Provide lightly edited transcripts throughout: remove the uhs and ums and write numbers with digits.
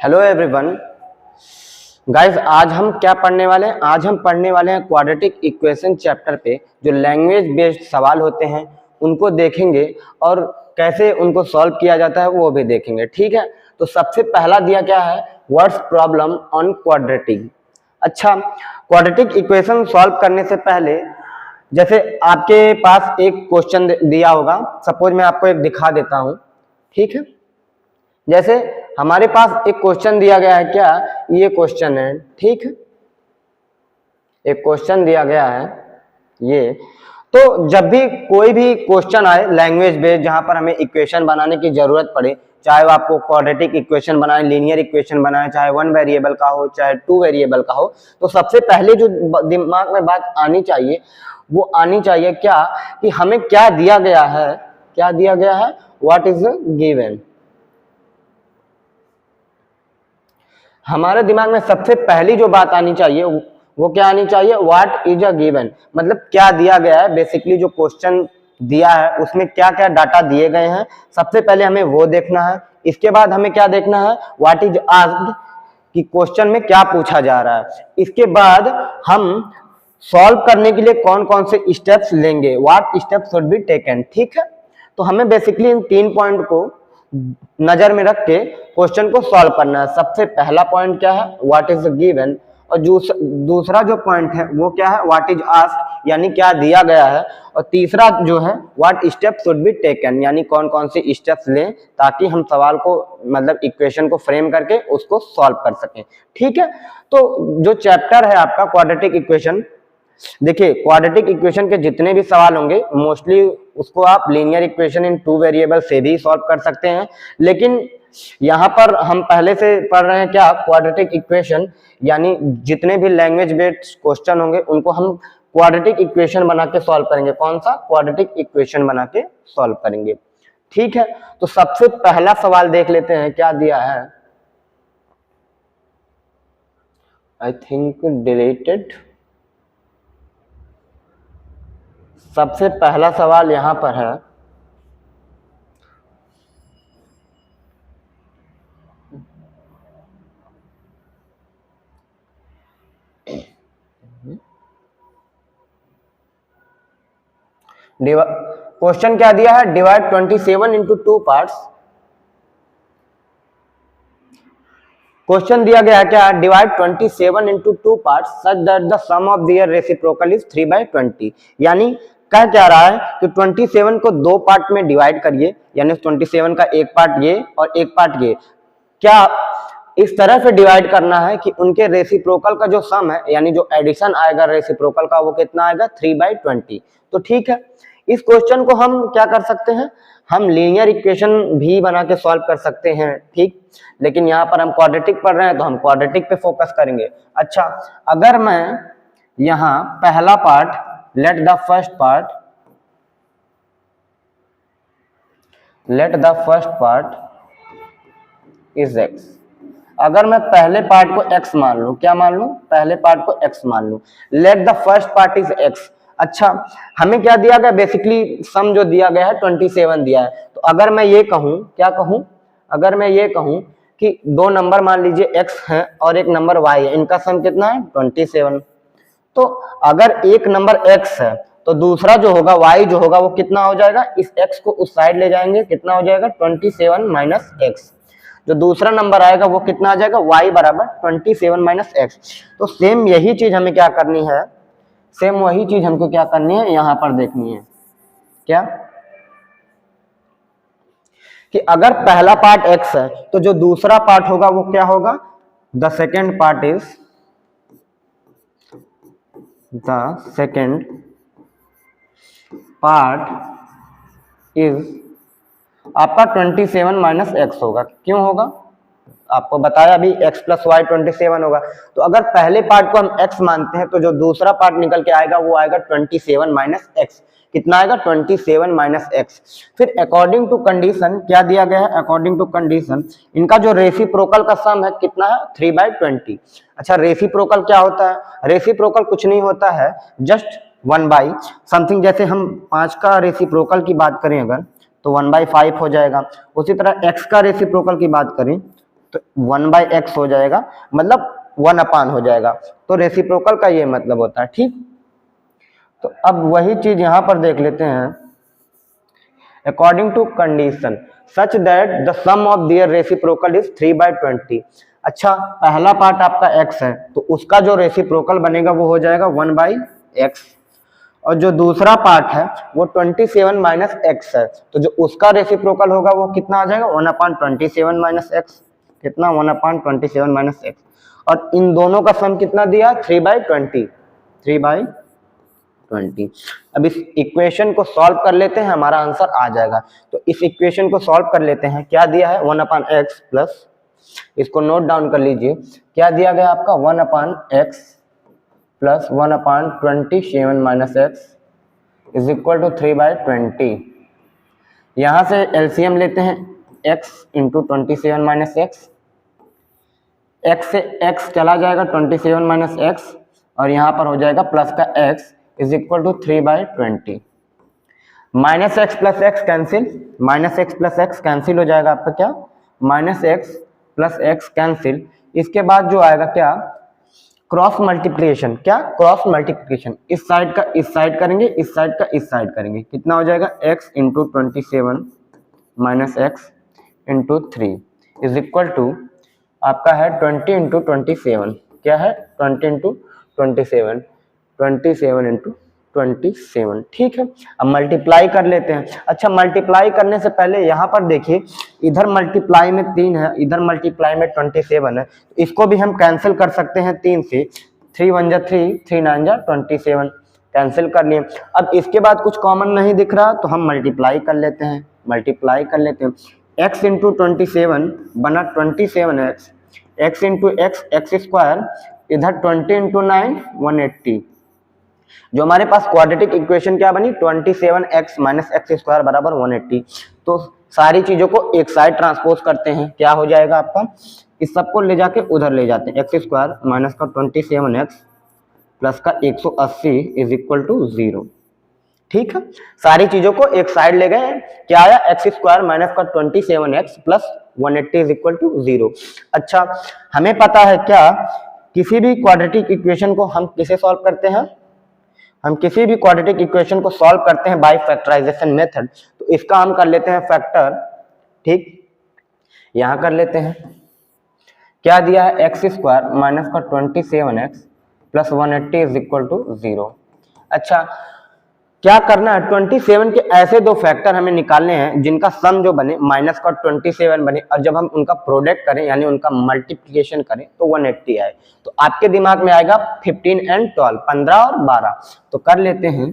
Hello everyone guys, आज हम क्या पढ़ने वाले हैं? आज हम पढ़ने वाले हैं क्वाड्रेटिक इक्वेशन चैप्टर पे जो लैंग्वेज बेस्ड सवाल होते हैं उनको देखेंगे और कैसे उनको सॉल्व किया जाता है वो भी देखेंगे। ठीक है, तो सबसे पहला दिया क्या है, व्हाट्स प्रॉब्लम ऑन क्वाड्रेटिक। अच्छा, क्वाड्रेटिक इक्वेशन सॉल्व करने से पहले जैसे आपके पास एक क्वेश्चन दिया होगा, सपोज मैं आपको एक दिखा देता हूँ। ठीक है, जैसे हमारे पास एक क्वेश्चन दिया गया है, क्या ये क्वेश्चन है। ठीक है, एक क्वेश्चन दिया गया है ये। तो जब भी कोई भी क्वेश्चन आए लैंग्वेज बेस्ड जहां पर हमें इक्वेशन बनाने की जरूरत पड़े, चाहे वो आपको क्वाड्रेटिक इक्वेशन बनाए, लीनियर इक्वेशन बनाए, चाहे 1 वेरिएबल का हो चाहे 2 वेरिएबल का हो, तो सबसे पहले जो दिमाग में बात आनी चाहिए वो आनी चाहिए क्या, कि हमें क्या दिया गया है। क्या दिया गया है? What is given. हमारे दिमाग में सबसे पहली जो बात आनी चाहिए वो क्या आनी चाहिए? व्हाट इज अ गिवन, मतलब क्या दिया गया है। बेसिकली जो क्वेश्चन दिया है उसमें क्या क्या डाटा दिए गए हैं, सबसे पहले हमें वो देखना है। इसके बाद हमें क्या देखना है? व्हाट इज आस्क्ड, कि क्वेश्चन में क्या पूछा जा रहा है। इसके बाद हम सॉल्व करने के लिए कौन कौन से स्टेप्स लेंगे, what steps should be taken. ठीक है, तो हमें बेसिकली इन 3 पॉइंट को नजर में रख के क्वेश्चन को सॉल्व करना है। सबसे पहला पॉइंट क्या है? व्हाट इज गिवन, और दूसरा जो पॉइंट है वो क्या है? व्हाट इज आस्क्ड, यानी क्या दिया गया है। और तीसरा जो है what steps should be taken, यानी कौन कौन से स्टेप्स लें ताकि हम सवाल को मतलब इक्वेशन को फ्रेम करके उसको सॉल्व कर सकें। ठीक है, तो जो चैप्टर है आपका क्वाड्रेटिक इक्वेशन, देखिए क्वाड्रेटिक इक्वेशन के जितने भी सवाल होंगे मोस्टली उसको आप लीनियर इक्वेशन इन 2 वेरिएबल से भी सॉल्व कर सकते हैं, लेकिन यहाँ पर हम पहले से पढ़ रहे हैं क्या, क्वाड्रेटिक इक्वेशन, यानी जितने भी लैंग्वेज बेस्ड क्वेश्चन होंगे उनको हम क्वाड्रेटिक इक्वेशन बना के सॉल्व करेंगे। कौन सा? क्वाड्रेटिक इक्वेशन बना के सॉल्व करेंगे। ठीक है, तो सबसे पहला सवाल देख लेते हैं क्या दिया है। I think deleted. सबसे पहला सवाल यहां पर है, क्वेश्चन क्या दिया है? Divide 27 into 2 parts. क्वेश्चन दिया गया है क्या? Divide 27 into 2 parts such that the sum of their reciprocal is 3/20। यानी कह क्या रहा है कि 27 को 2 पार्ट में डिवाइड करिए, यानी 27 का एक पार्ट ये और एक पार्ट ये। क्या इस तरह से डिवाइड करना है कि उनके रेसिप्रोकल का जो सम है, यानी जो एडिशन आएगा रेसिप्रोकल का, वो कितना आएगा? 3/20। तो ठीक है, इस क्वेश्चन को हम क्या कर सकते हैं? हम लीनियर इक्वेशन भी बना के सॉल्व कर सकते हैं। ठीक, लेकिन यहाँ पर हम क्वाड्रेटिक पढ़ रहे हैं तो हम क्वाड्रेटिक पे फोकस करेंगे। अच्छा, अगर मैं यहाँ पहला part, let the first part is x, अगर मैं पहले पार्ट को x मान लूं, क्या मान लूं? पहले पार्ट को x मान लूं। Let the first part is x। अच्छा, हमें क्या दिया गया? बेसिकली सम जो दिया गया है 27 दिया है। तो अगर मैं ये कहूं, क्या कहूं? अगर मैं ये कहूं कि 2 नंबर मान लीजिए x है और एक नंबर y है, इनका सम कितना है? 27। तो अगर एक नंबर x है तो दूसरा जो होगा y जो होगा वो कितना हो जाएगा? इस x को उस साइड ले जाएंगे, कितना हो जाएगा? 27 माइनस x। जो दूसरा नंबर आएगा वो कितना आ जाएगा? y बराबर 27 माइनस x। तो सेम यही चीज हमें क्या करनी है? सेम वही चीज हमको क्या करनी है? यहां पर देखनी है क्या, कि अगर पहला पार्ट x है तो जो दूसरा पार्ट होगा वो क्या होगा? द सेकेंड पार्ट इज आपका 27 माइनस एक्स होगा। क्यों होगा? आपको बताया अभी x प्लस वाई 27 होगा। तो अगर पहले पार्ट को हम x मानते हैं तो जो दूसरा पार्ट निकल के आएगा वो आएगा 27 माइनस एक्स। कितना आएगा? 27 माइनस एक्स। फिर अकॉर्डिंग टू कंडीशन क्या दिया गया है? अकॉर्डिंग टू कंडीशन इनका जो रेसिप्रोकल का सम है कितना है? 3/20। अच्छा, रेसिप्रोकल क्या होता है? रेसिप्रोकल कुछ नहीं होता है, जस्ट 1/समथिंग। जैसे हम 5 का रेसिप्रोकल की बात करें अगर, तो 1/5 हो जाएगा। उसी तरह x का रेसिप्रोकल की बात करें तो 1/x हो जाएगा, मतलब 1/, हो जाएगा। तो रेसिप्रोकल का ये मतलब होता है, ठीक। तो अब वही चीज यहां पर देख लेते हैं, according to condition such that the sum of their reciprocal is 3/20। अच्छा, पहला पार्ट आपका x है, तो उसका जो रेसिप्रोकल बनेगा वो हो जाएगा 1/x, और जो दूसरा पार्ट है वो 27 - x है, तो जो उसका रेसिप्रोकल होगा वो कितना आ जाएगा, 1/27 - x। कितना, 1/27 - x, और इन दोनों का सम कितना दिया, 3/20, 3/20। अब इस इक्वेशन को सॉल्व कर लेते हैं, हमारा आंसर आ जाएगा। तो इस इक्वेशन को सॉल्व कर लेते हैं, क्या दिया है, 1/x प्लस, इसको नोट डाउन कर लीजिए, क्या दिया गया आपका, 1/x plus 1/27 - x is equal to 3/20। यहां से एलसीएम लेते हैं, x इंटू 27 - x, x से x चला जाएगा 27 - x, और यहाँ पर हो जाएगा प्लस का x is equal to 3/20। -x plus x cancel, -x plus x cancel हो जाएगा आपका, क्या, -x प्लस x कैंसिल। इसके बाद जो आएगा क्या, क्रॉस मल्टीप्लिकेशन, क्या, क्रॉस मल्टीप्लिकेशन, इस साइड का इस साइड करेंगे, इस साइड का इस साइड करेंगे, कितना हो जाएगा, x into 27 - x into 3 is equal to आपका है 20 इंटू 27, क्या है, 20 इंटू 27, 27 इंटू 27, ठीक है। अब मल्टीप्लाई कर लेते हैं। अच्छा, मल्टीप्लाई करने से पहले यहाँ पर देखिए, इधर मल्टीप्लाई में 3 है, इधर मल्टीप्लाई में 27 है, इसको भी हम कैंसिल कर सकते हैं 3 से, 3 1 जा 3, 3 9 जा 27, कैंसिल कर लिए। अब इसके बाद कुछ कॉमन नहीं दिख रहा, तो हम मल्टीप्लाई कर लेते हैं, मल्टीप्लाई कर लेते हैं। x इंटू 27 बना 27x, x into x x square, इधर 20 इंटू 9 180। जो हमारे पास क्वाड्रेटिक इक्वेशन क्या बनी, 27x - x स्क्वायर बराबर 180। तो सारी चीजों को एक साइड ट्रांसपोज करते हैं, क्या हो जाएगा आपका, इस सबको ले जाके उधर ले जाते हैं, x स्क्वायर माइनस का 27x प्लस का 180 इज इक्वल टू 0, ठीक है। सारी चीजों को एक साइड ले गए, क्या आया, एक्स स्क्वायर माइनस का 27x plus 180 is equal to 0। अच्छा, हमें पता है क्या, किसी भी क्वाड्रेटिक इक्वेशन को हम किसे सॉल्व करते हैं, हम किसी भी क्वाड्रेटिक इक्वेशन को सॉल्व करते हैं बाय फैक्टराइजेशन मेथड। तो इसका हम कर लेते हैं फैक्टर, ठीक, यहां कर लेते हैं, क्या दिया है, एक्स स्क्वायर माइनस का 27x plus 180 is equal to 0। अच्छा, क्या करना है, 27 के ऐसे दो फैक्टर हमें निकालने हैं जिनका सम जो बने माइनस का 27 बने, और जब हम उनका प्रोडक्ट करें यानी उनका मल्टीप्लिकेशन करें तो 180 आए। तो आपके दिमाग में आएगा 15 एंड 12, 15 और 12। तो कर लेते हैं,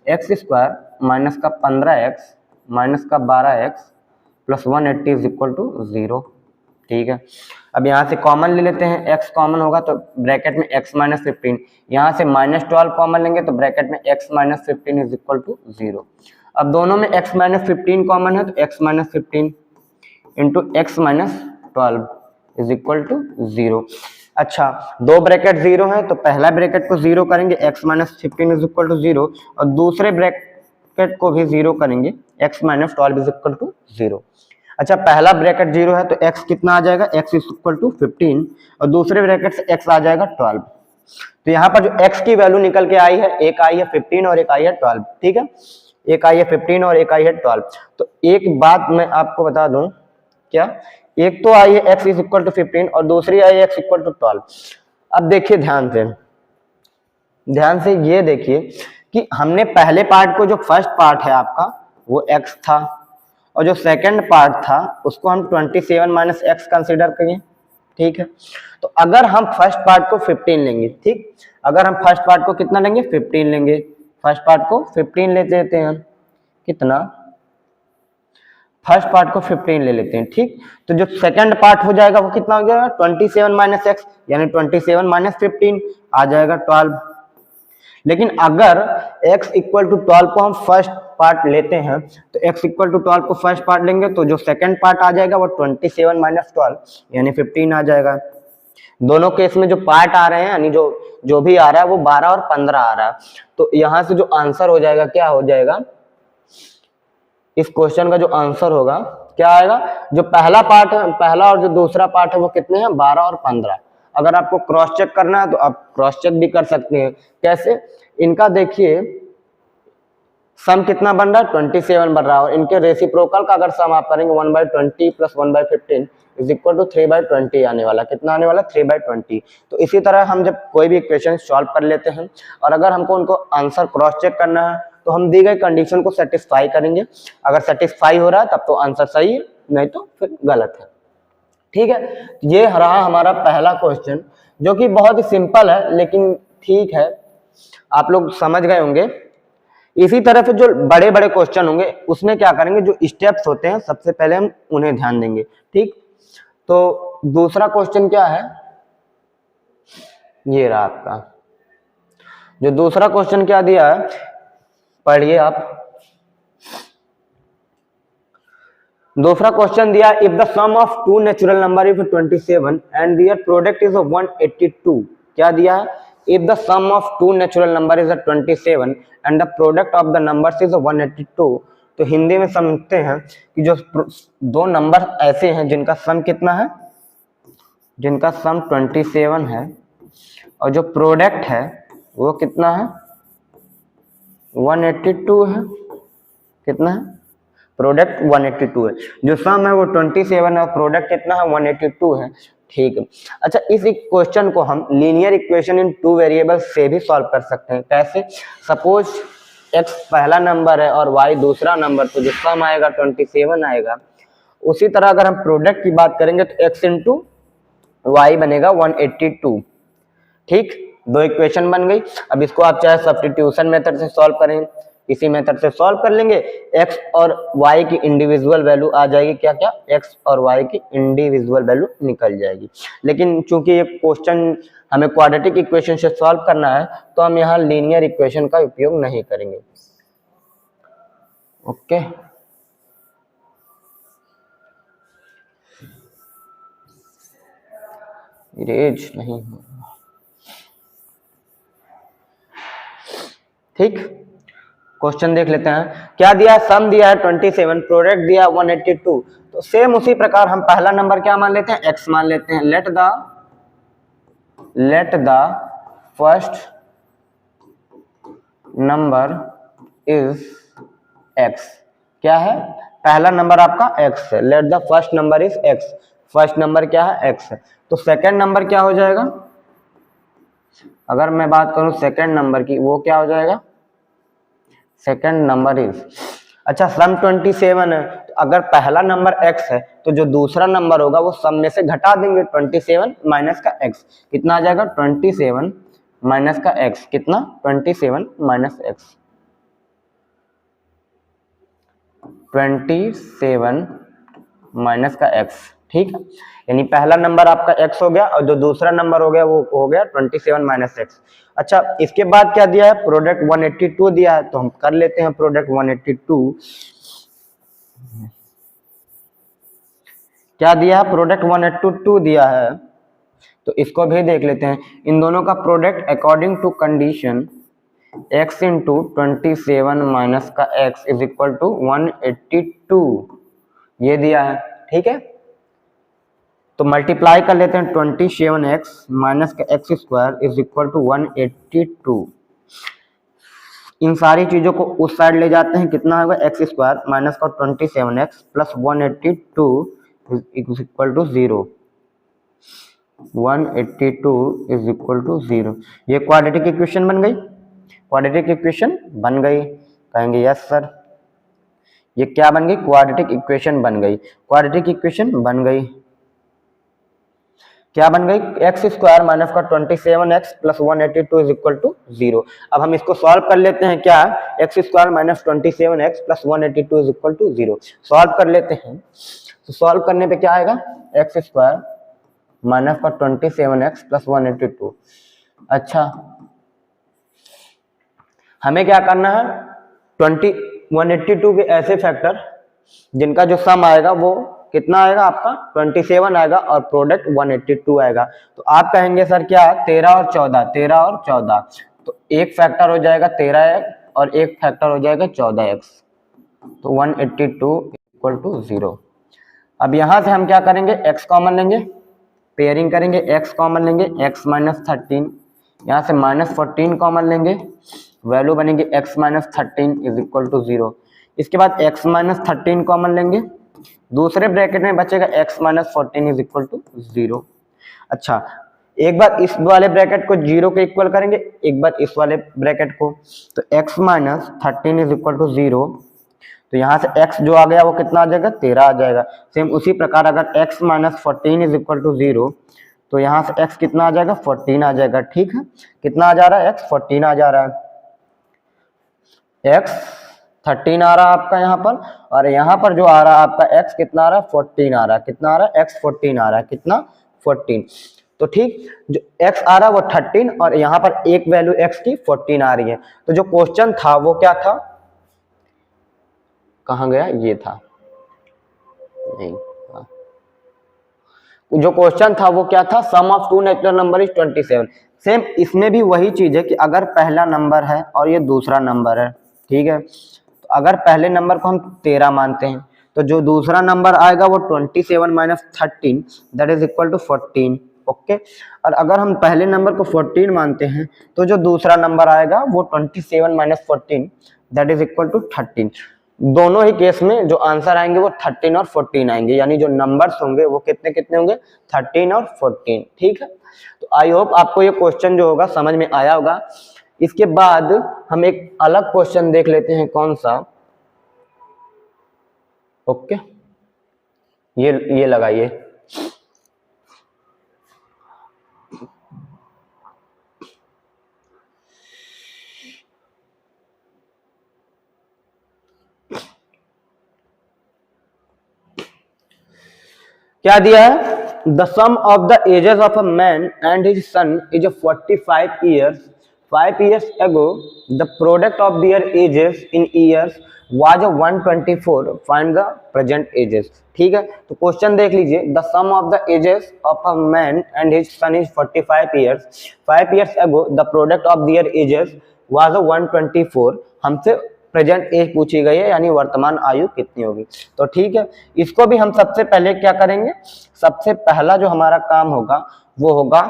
एक्स स्क्वायर माइनस का 15x माइनस का 12x plus 180 is equal to 0, ठीक है। अब यहाँ से कॉमन ले लेते हैं, x कॉमन होगा तो ब्रैकेट में x माइनस 15, यहाँ से -12 कॉमन लेंगे तो ब्रैकेट में x minus 15 is equal to 0। अब दोनों में x माइनस 15 कॉमन है, तो x minus 15 into x minus 12 is equal to 0। अच्छा, दो ब्रैकेट 0 है तो पहला ब्रैकेट को 0 करेंगे, x minus 15 is equal to 0, और दूसरे ब्रैकेट को भी 0 करेंगे, x minus 12 is equal to 0। अच्छा, पहला ब्रैकेट 0 है तो x कितना आ जाएगा, x इज इक्वल टू 15, और दूसरे ब्रैकेट से x आ जाएगा 12। तो यहाँ पर जो x की वैल्यू निकल के आई है, एक आई है 15 और एक आई है 12, ठीक है, एक आई है 15 और एक आई है 12। तो एक बात मैं आपको बता दूं, क्या, एक तो आई है x इज इक्वल टू 15 और दूसरी आई है x इक्वल टू 12। अब देखिए ध्यान से ये देखिए कि हमने पहले पार्ट को, जो फर्स्ट पार्ट है आपका वो x था, और जो सेकंड पार्ट था उसको हम 27 माइनस एक्स कंसिडर करें, ठीक है। तो अगर हम फर्स्ट पार्ट को 15 लेंगे, ठीक, अगर हम फर्स्ट पार्ट को कितना लेंगे, 15 लेंगे, फर्स्ट पार्ट को 15 ले लेते हैं, कितना, फर्स्ट पार्ट को 15 ले लेते हैं, ठीक। तो जो सेकंड पार्ट हो जाएगा वो कितना हो जाएगा, 27 माइनस एक्स, यानी 27 माइनस 15 आ जाएगा 12। लेकिन अगर x इक्वल टू 12 को हम फर्स्ट पार्ट लेते हैं, तो x इक्वल टू 12 को फर्स्ट पार्ट लेंगे तो जो सेकंड पार्ट आ जाएगा वो 27 माइनस 12 यानी 15 आ जाएगा। दोनों केस में जो पार्ट आ रहे हैं यानी जो भी आ रहा है वो 12 और 15 आ रहा है। तो यहां से जो आंसर हो जाएगा, क्या हो जाएगा, इस क्वेश्चन का जो आंसर होगा क्या आएगा, जो पहला पार्ट है, पहला और जो दूसरा पार्ट है वो कितने हैं, 12 और 15। अगर आपको क्रॉस चेक करना है तो आप क्रॉस चेक भी कर सकते हैं। कैसे, इनका देखिए सम कितना बन रहा है, 27 बन रहा है, और इनके रेसिप्रोकल का अगर सम आप करेंगे 1/20 प्लस 1/15 इज इक्वल टू 3/20 आने वाला, कितना आने वाला, 3/20। तो इसी तरह हम जब कोई भी इक्वेशन सॉल्व कर लेते हैं और अगर हमको उनको आंसर क्रॉस चेक करना है तो हम दी गई कंडीशन को सेटिस्फाई करेंगे। अगर सेटिस्फाई हो रहा है तब तो आंसर सही है, नहीं तो फिर गलत है। ठीक है, ये रहा हमारा पहला क्वेश्चन, जो कि बहुत ही सिंपल है, लेकिन ठीक है आप लोग समझ गए होंगे। इसी तरह से जो बड़े बड़े क्वेश्चन होंगे उसमें क्या करेंगे, जो स्टेप्स होते हैं सबसे पहले हम उन्हें ध्यान देंगे। ठीक, तो दूसरा क्वेश्चन क्या है, ये रहा आपका, जो दूसरा क्वेश्चन क्या दिया है पढ़िए आप। दूसरा क्वेश्चन दिया, if the sum of two natural number is 27 and their product is 182। क्या दिया है, if the sum of two natural number is 27 and the product of the numbers is 182। तो हिंदी में समझते हैं कि जो दो नंबर ऐसे हैं जिनका सम कितना है, जिनका सम 27 है और जो प्रोडक्ट है वो कितना है, 182 है। कितना है, प्रोडक्ट 182 है, जो सम है वो 27 है और प्रोडक्ट कितना है, 182 है। ठीक है, अच्छा इस क्वेश्चन को हम linear equation in two variable से भी सॉल्व कर सकते हैं। कैसे, सपोज x पहला नंबर है और y दूसरा नंबर, तो जो सम आएगा 27 आएगा। उसी तरह अगर हम प्रोडक्ट की बात करेंगे तो x इंटू वाई बनेगा 182। ठीक, दो इक्वेशन बन गई। अब इसको आप चाहे सब्स्टिट्यूशन मेथड से सॉल्व करें, इसी मेथड से सॉल्व कर लेंगे, x और y की इंडिविजुअल वैल्यू आ जाएगी, क्या क्या, x और y की इंडिविजुअल वैल्यू निकल जाएगी। लेकिन चूंकि ये क्वेश्चन हमें क्वाड्रेटिक इक्वेशन से सॉल्व करना है तो हम यहाँ लीनियर इक्वेशन का उपयोग नहीं करेंगे। ओके, इरेज नहीं हो रहा। ठीक, क्वेश्चन देख लेते हैं। क्या दिया है, सम दिया है 27, प्रोडक्ट दिया 182। तो सेम उसी प्रकार हम पहला नंबर क्या मान लेते हैं, x मान लेते हैं। Let the first number is x। क्या है, पहला नंबर आपका x है, let the first number is x। First number क्या है, x है। तो सेकंड नंबर क्या हो जाएगा, अगर मैं बात करूं सेकंड नंबर की, वो क्या हो जाएगा, सेकंड नंबर इज, अच्छा सम 27 है, तो अगर पहला नंबर x है तो जो दूसरा नंबर होगा वो सम में से घटा देंगे, 27 माइनस का x, कितना आ जाएगा, 27 माइनस का x, कितना, 27 माइनस x, 27 माइनस का x। ठीक है, यानी पहला नंबर आपका x हो गया और जो दूसरा नंबर हो गया वो हो गया 27 माइनस x। अच्छा इसके बाद क्या दिया है, प्रोडक्ट 182 दिया है, तो हम कर लेते हैं प्रोडक्ट 182। क्या दिया है, प्रोडक्ट 182 दिया है, तो इसको भी देख लेते हैं। इन दोनों का product according to condition x into 27 minus का x इज इक्वल टू 182, ये दिया है। ठीक है, तो मल्टीप्लाई कर लेते हैं, 27x माइनस का x square is equal to 182। इन सारी चीजों को उस साइड ले जाते हैं, कितना होगा, एक्स स्क्वायर माइनस का 27x plus 182 is equal to 0। 182 is equal to 0। ये क्वाड्रेटिक इक्वेशन बन गई, क्वाड्रेटिक इक्वेशन बन गई, कहेंगे यस सर। ये क्या बन गई, क्वाड्रेटिक इक्वेशन बन गई, क्वाड्रेटिक इक्वेशन बन गई। क्या बन गई, एक्स स्क्वायर माइनस का 27x plus 182 is equal to 0। अब हम इसको सॉल्व कर लेते हैं, क्या, x square minus 27x plus 182 is equal to 0 solve कर लेते हैं। तो सॉल्व करने पे क्या आएगा, एक्स स्क्वायर माइनस का 27x प्लस 182। अच्छा हमें क्या करना है, 182 के ऐसे फैक्टर जिनका जो सम आएगा वो कितना आएगा आपका, 27 आएगा और प्रोडक्ट 182 आएगा। तो आप कहेंगे सर क्या, 13 और 14, 13 और 14, तो एक फैक्टर हो जाएगा 13x और एक फैक्टर हो जाएगा 14x, तो 182 इक्वल टू 0। अब यहाँ से हम क्या करेंगे, x कॉमन लेंगे, पेयरिंग करेंगे, x कॉमन लेंगे, x माइनस 13, यहाँ से माइनस 14 कॉमन लेंगे, वैल्यू बनेगी x minus 13 is equal to 0। इसके बाद x माइनस 13 कॉमन लेंगे, दूसरे ब्रैकेट में बचेगा x minus 14 is equal to 0। अच्छा, एक बार इस वाले ब्रैकेट को 0 के इक्वल करेंगे, एक बार इस वाले ब्रैकेट को, तो x minus 13 is equal to 0, तो यहाँ से x जो आ गया वो कितना आ जाएगा, 13 आ जाएगा। सेम उसी प्रकार अगर x minus 14 is equal to 0, तो यहाँ से x कितना आ जाएगा, 14 आ जाएगा। ठीक है, कितना आ जा रहा है, x 14 आ जा रहा है, x 13 आ रहा है आपका यहाँ पर, और यहाँ पर जो आ रहा है आपका x कितना आ रहा है, 14 आ रहा है। कितना आ रहा है, x 14 आ रहा है, कितना, 14। तो ठीक, जो x आ रहा है वो 13 और यहाँ पर एक वैल्यू x की 14 आ रही है। तो जो क्वेश्चन था वो क्या था, कहाँ गया, ये था, नहीं, जो क्वेश्चन था वो क्या था, sum of two natural number is 27। Same इसमें भी वही चीज है कि अगर पहला नंबर है और ये दूसरा नंबर है, ठीक है, तो अगर पहले नंबर को हम 13 मानते हैं तो जो दूसरा नंबर आएगा वो 27 minus 13 that is equal to 14। Okay, और अगर हम पहले नंबर को 14 मानते हैं तो जो दूसरा नंबर आएगा वो 27 minus 14 that is equal to 13। दोनों ही केस में जो आंसर आएंगे वो 13 और 14 आएंगे, यानी जो नंबर्स होंगे वो कितने कितने होंगे, 13 और 14। ठीक है, तो आई होप आपको ये क्वेश्चन जो होगा समझ में आया होगा। इसके बाद हम एक अलग क्वेश्चन देख लेते हैं, कौन सा, ओके, ये लगाइए, क्या दिया है, the sum of the ages of a man and his son is 45 years 5 years ago the product of their ages in years was 124, find the present ages। ठीक है, तो क्वेश्चन देख लीजिए, the sum of the ages of a man and his son is 45 years 5 years ago the product of their ages was 124। हमसे present as पूछी गई है, यानी वर्तमान आयु कितनी होगी। तो ठीक है, इसको भी हम सबसे पहले क्या करेंगे, सबसे पहला जो हमारा काम होगा वो होगा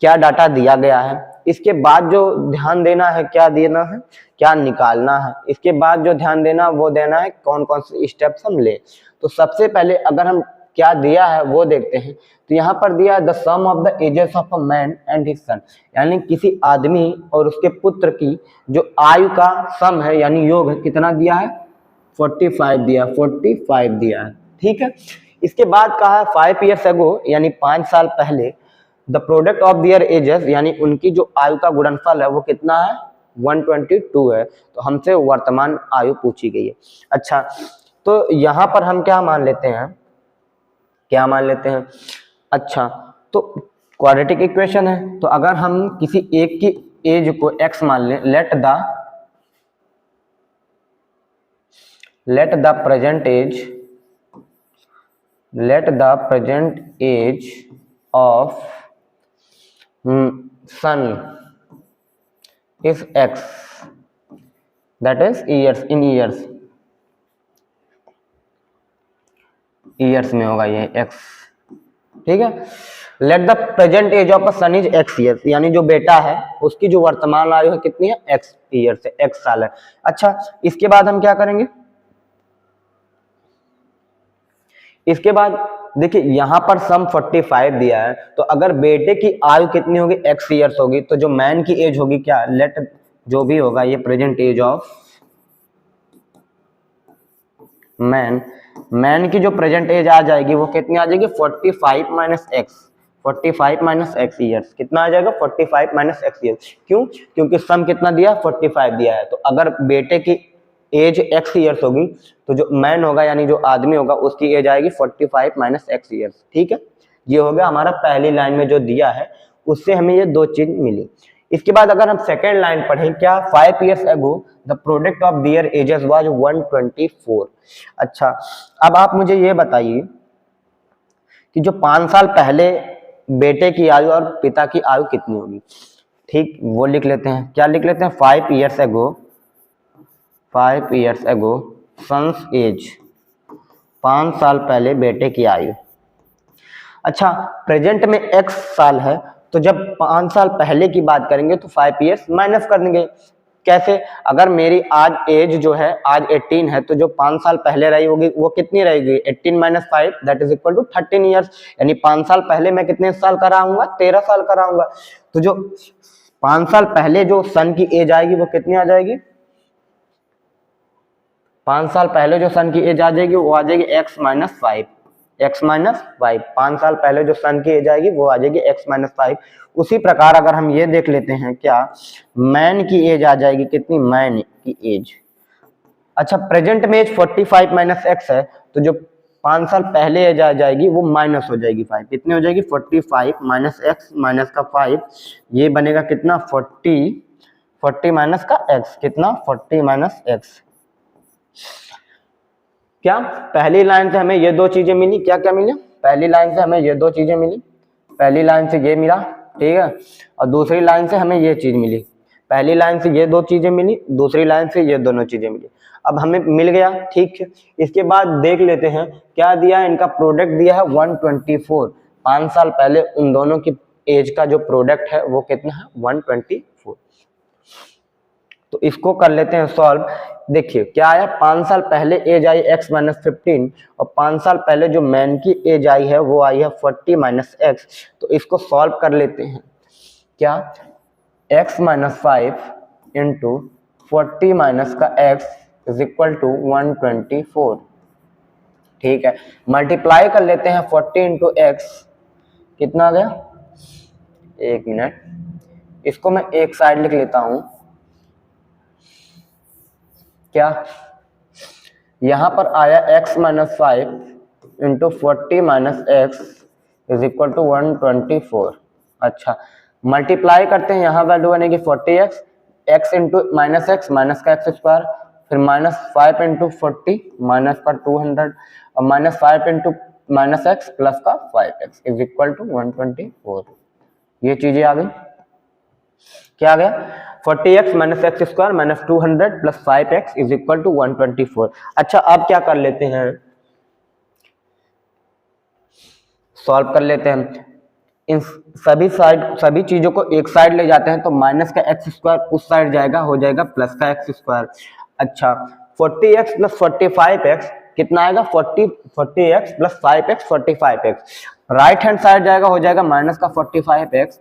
क्या डाटा दिया गया है, इसके बाद जो ध्यान देना है, क्या देना है, क्या निकालना है, इसके बाद जो ध्यान देना वो देना है कौन कौन से स्टेप्स हम ले। तो सबसे पहले अगर हम क्या दिया है वो देखते हैं, तो यहाँ पर दिया है the sum of the ages of a man and his son, यानी किसी आदमी और उसके पुत्र की जो आयु का सम है यानी योग है, कितना दिया है, 45 दिया, 45 दिया है। ठीक है, इसके बाद कहा है 5 years ago, यानी 5 साल पहले, the product of their ages, यानी उनकी जो आयु का गुणनफल है वो कितना है, 122 है। तो हमसे वर्तमान आयु पूछी गई है। अच्छा, तो यहाँ पर हम क्या मान लेते हैं, क्या मान लेते हैं, अच्छा, तो क्वाड्रेटिक इक्वेशन है, तो अगर हम किसी एक की एज को x मान लें, let the present age of son is x, that is years, इन ईयर्स में होगा ये x। ठीक है, let the present age of a son is x years, यानी जो बेटा है उसकी जो वर्तमान आयु है कितनी है, x ईयर्स है, x साल है। अच्छा, इसके बाद हम क्या करेंगे, इसके बाद देखिए यहाँ पर सम 45 दिया है, तो अगर बेटे की आयु कितनी होगी, x ईयर्स होगी, तो जो मैन की एज होगी क्या, लेट जो भी होगा ये प्रेजेंट एज ऑफ मैन की जो प्रेजेंट एज आ जाएगी वो कितनी आ जाएगी, 45 माइनस एक्स ईयर्स। कितना आ जाएगा, 45 माइनस एक्स ईयर्स। क्यों, क्योंकि सम कितना दिया, 45 दिया है। तो अगर बेटे की एज एक्स ईयर्स होगी तो जो मैन होगा यानी जो आदमी होगा उसकी एज आएगी 45 माइनस एक्स ईयर्स। ठीक है, ये हो गया हमारा पहली लाइन में जो दिया है उससे हमें ये दो चीज मिली। इसके बाद अगर हम सेकेंड लाइन पढ़ें, क्या, 5 years ago the product of their edges was 124। अच्छा, अब आप मुझे ये बताइए कि जो 5 साल पहले बेटे की आयु और पिता की आयु कितनी होगी। ठीक, वो लिख लेते हैं, क्या लिख लेते हैं, 5 years ago सन्स एज 5 साल पहले बेटे की आयु। अच्छा, प्रेजेंट में x साल है, तो जब 5 साल पहले की बात करेंगे तो 5 ईयर्स माइनस कर देंगे। कैसे? अगर मेरी आज एज जो है आज 18 है, तो जो 5 साल पहले रही होगी वो कितनी रहेगी? 18 minus 5 that is equal to 13 years. यानी 5 साल पहले मैं कितने साल का रहा? 13 साल का रहा। तो जो 5 साल पहले जो सन की एज आएगी वो कितनी आ जाएगी? 5 साल पहले जो सन की एज आ जाएगी वो आ जाएगी x माइनस 5। x माइनस 5, 5 साल पहले जो सन की एज आएगी वो आ जाएगी x माइनस 5। उसी प्रकार अगर हम ये देख लेते हैं, क्या मैन की एज आ जाएगी कितनी? मैन की एज। अच्छा, प्रेजेंट में एज 45 माइनस x है, तो जो 5 साल पहले एज आ जाएगी वो माइनस हो जाएगी 5। कितनी हो जाएगी? 45 माइनस x माइनस का 5, ये बनेगा कितना? 40 माइनस का x, कितना? 40 माइनस x। क्या पहली लाइन से हमें ये दो चीजें मिली? क्या क्या मिली? पहली लाइन से हमें ये दो चीजें मिली, पहली लाइन से ये मिला, ठीक है, और दूसरी लाइन से हमें ये चीज मिली। पहली लाइन से ये दो चीजें मिली, दूसरी लाइन से ये दोनों चीजें मिली। अब हमें मिल गया, ठीक है। इसके बाद देख लेते हैं क्या दिया है। इनका प्रोडक्ट दिया है 124। 5 साल पहले उन दोनों की एज का जो प्रोडक्ट है वो कितना है? 124। तो इसको कर लेते हैं सॉल्व। देखिए क्या आया, 5 साल पहले एज आई x माइनस 15 और 5 साल पहले जो मैन की एज आई है वो आई है 40 माइनस x। तो इसको सॉल्व कर लेते हैं। क्या x माइनस 5 इंटू 40 माइनस का x इज इक्वल टू 124। ठीक है, मल्टीप्लाई कर लेते हैं 40 इंटू x, कितना आ गया? एक मिनट, इसको मैं एक साइड लिख लेता हूं। क्या यहां पर आया x minus 5 into 40 minus x is equal to 124। अच्छा, मल्टीप्लाई करते हैं, यहाँ वैल्यू बनेगी 40x, x into minus x minus का एक्स स्क्वायर, फिर माइनस 5 इंटू 40 माइनस का 200 और minus 5 into minus x plus का 5x इज इक्वल टू 124। ये चीजें आ गई। क्या आ गया? 40x minus x square minus 200 plus 5x is equal to 124। अच्छा, अब क्या कर लेते हैं, सॉल्व कर लेते हैं। इन सभी चीजों को एक साइड ले जाते हैं, तो माइनस का एक्स स्क्वायर उस साइड जाएगा, हो जाएगा प्लस का एक्स स्क्वायर। अच्छा, 40x प्लस 45x कितना आएगा? 40x plus 5x 45x। Right hand side जाएगा, हो जाएगा माइनस का 45x,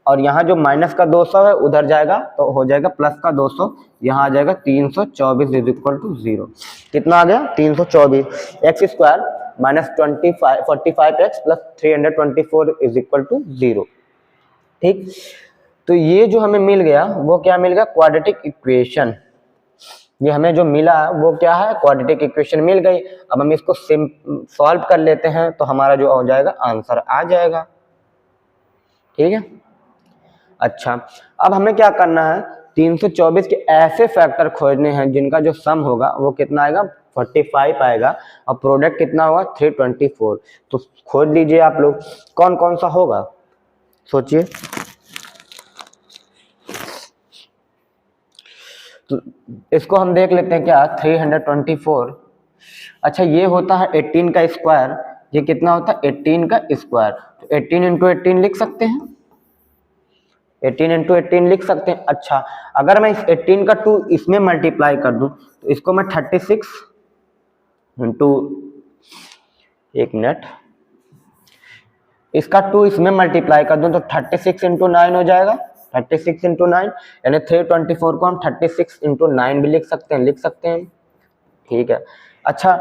और यहाँ जो माइनस का 200 है उधर जाएगा तो हो जाएगा प्लस का 200, यहाँ आ जाएगा 324 इज इक्वल टू 0। कितना आ गया? 324। X square minus 45x plus 324 is equal to 0। ठीक, तो ये जो हमें मिल गया वो क्या मिल गया? Quadratic equation. ये हमें जो मिला वो क्या है? क्वाड्रेटिक इक्वेशन मिल गई। अब हम इसको सॉल्व कर लेते हैं तो हमारा जो हो जाएगा आंसर आ जाएगा। ठीक है। अच्छा, अब हमें क्या करना है? 324 के ऐसे फैक्टर खोजने हैं जिनका जो सम होगा वो कितना आएगा? 45 आएगा, और प्रोडक्ट कितना होगा? 324। तो खोज लीजिए आप लोग कौन कौन सा होगा, सोचिए। तो इसको हम देख लेते हैं, क्या 324। अच्छा, ये होता है 18 का स्क्वायर, ये कितना होता है? 18 का स्क्वायर। तो 18 इंटू 18 लिख सकते हैं, 18 इंटू 18 लिख सकते हैं। अच्छा, अगर मैं इस 18 का 2 इसमें मल्टीप्लाई कर दूं तो इसको मैं 36 इंटू, एक मिनट, इसका 2 इसमें मल्टीप्लाई कर दूं तो 36 इंटू 9 हो जाएगा। 36 इंटू 9 यानी 324 को हम 36 इंटू 9 भी लिख सकते हैं, ठीक है। अच्छा,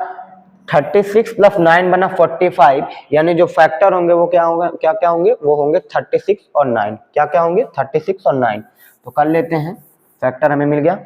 36 प्लस 9 बना 45, यानी जो फैक्टर होंगे वो क्या होंगे? क्या होंगे? वो होंगे 36 और 9। क्या होंगे? 36 और 9। तो कर लेते हैं, फैक्टर हमें मिल गया।